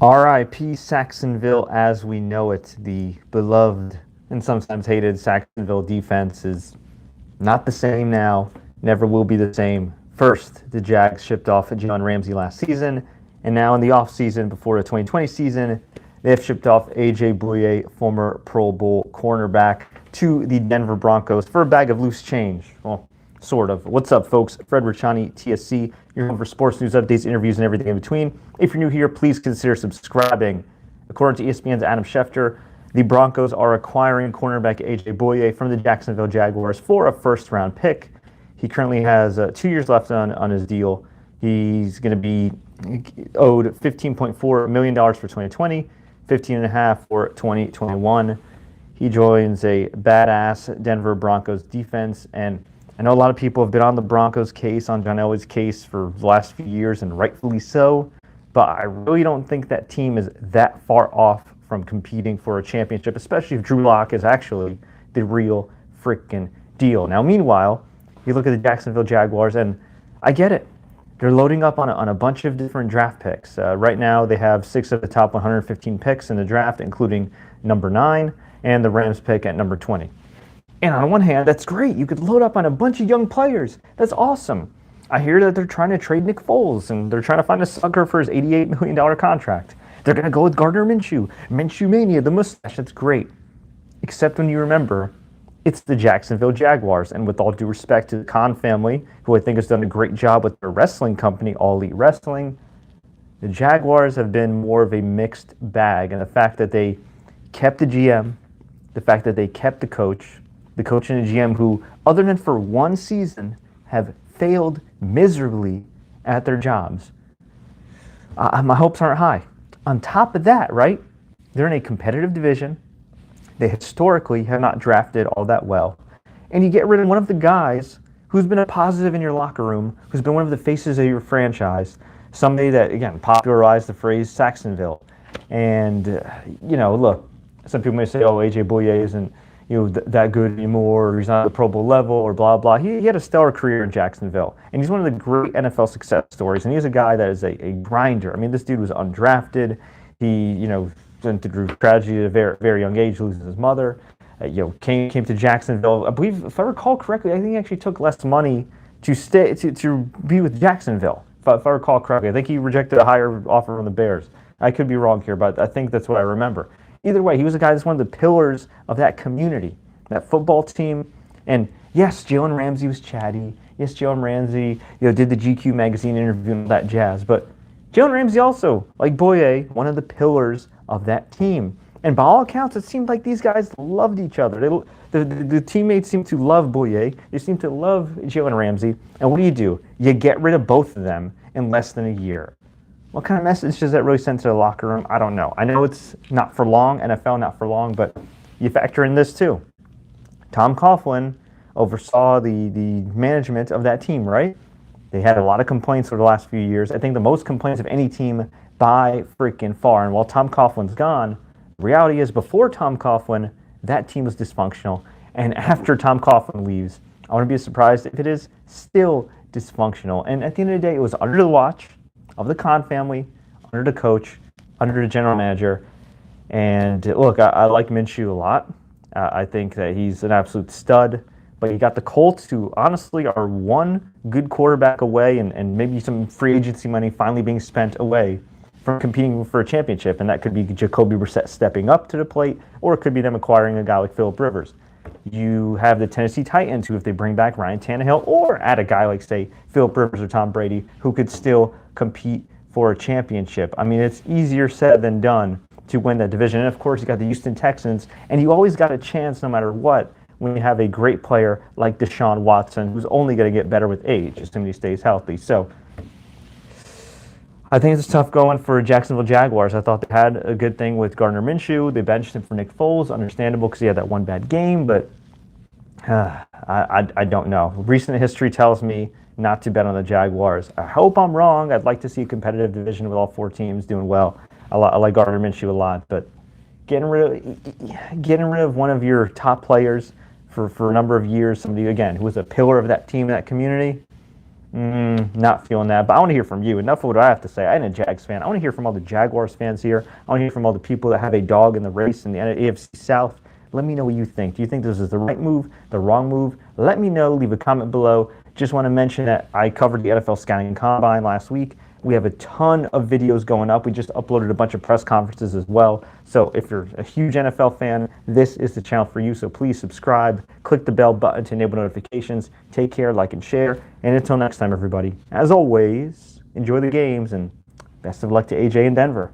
R.I.P. Saxonville as we know it. The beloved and sometimes hated Saxonville defense is not the same now, never will be the same. First, the Jags shipped off Jalen Ramsey last season, and now in the offseason before the 2020 season, they have shipped off A.J. Bouye, former Pro Bowl cornerback, to the Denver Broncos for a bag of loose change. Well, sort of. What's up, folks? Fred Richani, TSC, your home for sports news updates, interviews, and everything in between. If you're new here, please consider subscribing. According to ESPN's Adam Schefter, the Broncos are acquiring cornerback A.J. Bouye from the Jacksonville Jaguars for a first-round pick. He currently has 2 years left on his deal. He's going to be owed $15.4 million for 2020, $15.5 for 2021. He joins a badass Denver Broncos defense, and I know a lot of people have been on the Broncos case, on John Elway's case for the last few years, and rightfully so, but I really don't think that team is that far off from competing for a championship, especially if Drew Lock is actually the real freaking deal. Now, meanwhile, you look at the Jacksonville Jaguars, and I get it. They're loading up on a bunch of different draft picks. Right now, they have 6 of the top 115 picks in the draft, including number 9 and the Rams pick at number 20. And on one hand, that's great. You could load up on a bunch of young players. That's awesome. I hear that they're trying to trade Nick Foles, and they're trying to find a sucker for his $88 million contract. They're going to go with Gardner Minshew. Minshew Mania, the mustache. That's great. Except when you remember, it's the Jacksonville Jaguars. And with all due respect to the Khan family, who I think has done a great job with their wrestling company, All Elite Wrestling, the Jaguars have been more of a mixed bag. And the fact that they kept the GM, the fact that they kept the coach and the GM who, other than for one season, have failed miserably at their jobs. My hopes aren't high. On top of that, right, they're in a competitive division. They historically have not drafted all that well. And you get rid of one of the guys who's been a positive in your locker room, who's been one of the faces of your franchise, somebody that, again, popularized the phrase Saxonville. And, look, some people may say, oh, A.J. Bouye isn't that good anymore, or he's not at the Pro Bowl level, or blah, blah. He had a stellar career in Jacksonville, and he's one of the great NFL success stories, and he's a guy that is a grinder. I mean, this dude was undrafted. He, went through tragedy at a very, very young age, losing his mother. Came to Jacksonville. I believe, if I recall correctly, I think he actually took less money to stay to be with Jacksonville. If I recall correctly, I think he rejected a higher offer from the Bears. I could be wrong here, but I think that's what I remember. Either way, he was a guy that's one of the pillars of that community, that football team. And yes, Jalen Ramsey was chatty. Yes, Jalen Ramsey, did the GQ magazine interview and all that jazz. But Jalen Ramsey also, like Bouye, one of the pillars of that team. And by all accounts, it seemed like these guys loved each other. The teammates seemed to love Bouye. They seemed to love Jalen Ramsey. And what do? You get rid of both of them in less than a year. What kind of message does that really send to the locker room? I don't know. I know it's not for long, NFL not for long, but you factor in this too. Tom Coughlin oversaw the management of that team, right? They had a lot of complaints over the last few years. I think the most complaints of any team by freaking far. And while Tom Coughlin's gone, the reality is before Tom Coughlin, that team was dysfunctional. And after Tom Coughlin leaves, I wouldn't be surprised if it is still dysfunctional. And at the end of the day, it was under the watch of the Khan family, under the coach, under the general manager. And look, I like Minshew a lot. I think that he's an absolute stud. But you got the Colts, who honestly are one good quarterback away and maybe some free agency money finally being spent away from competing for a championship. And that could be Jacoby Brissett stepping up to the plate, or it could be them acquiring a guy like Phillip Rivers. You have the Tennessee Titans, who if they bring back Ryan Tannehill, or add a guy like, say, Phillip Rivers or Tom Brady, who could still compete for a championship. I mean, it's easier said than done to win that division. And of course, you got the Houston Texans, and you always got a chance no matter what when you have a great player like Deshaun Watson, who's only going to get better with age, assuming he stays healthy. So I think it's tough going for Jacksonville Jaguars. I thought they had a good thing with Gardner Minshew. They benched him for Nick Foles, understandable because he had that one bad game, but I don't know. Recent history tells me not to bet on the Jaguars. I hope I'm wrong. I'd like to see a competitive division with all 4 teams doing well. I like Gardner Minshew a lot, but getting rid of one of your top players for a number of years, somebody, again, who was a pillar of that team, that community, Not feeling that, but I want to hear from you. Enough of what I have to say. I ain't a Jags fan. I want to hear from all the Jaguars fans here. I want to hear from all the people that have a dog in the race in the AFC South. Let me know what you think. Do you think this is the right move, the wrong move? Let me know. Leave a comment below. Just want to mention that I covered the NFL Scouting Combine last week. We have a ton of videos going up. We just uploaded a bunch of press conferences as well. So if you're a huge NFL fan, this is the channel for you. So please subscribe, click the bell button to enable notifications. Take care, like, and share. And until next time, everybody, as always, enjoy the games and best of luck to AJ in Denver.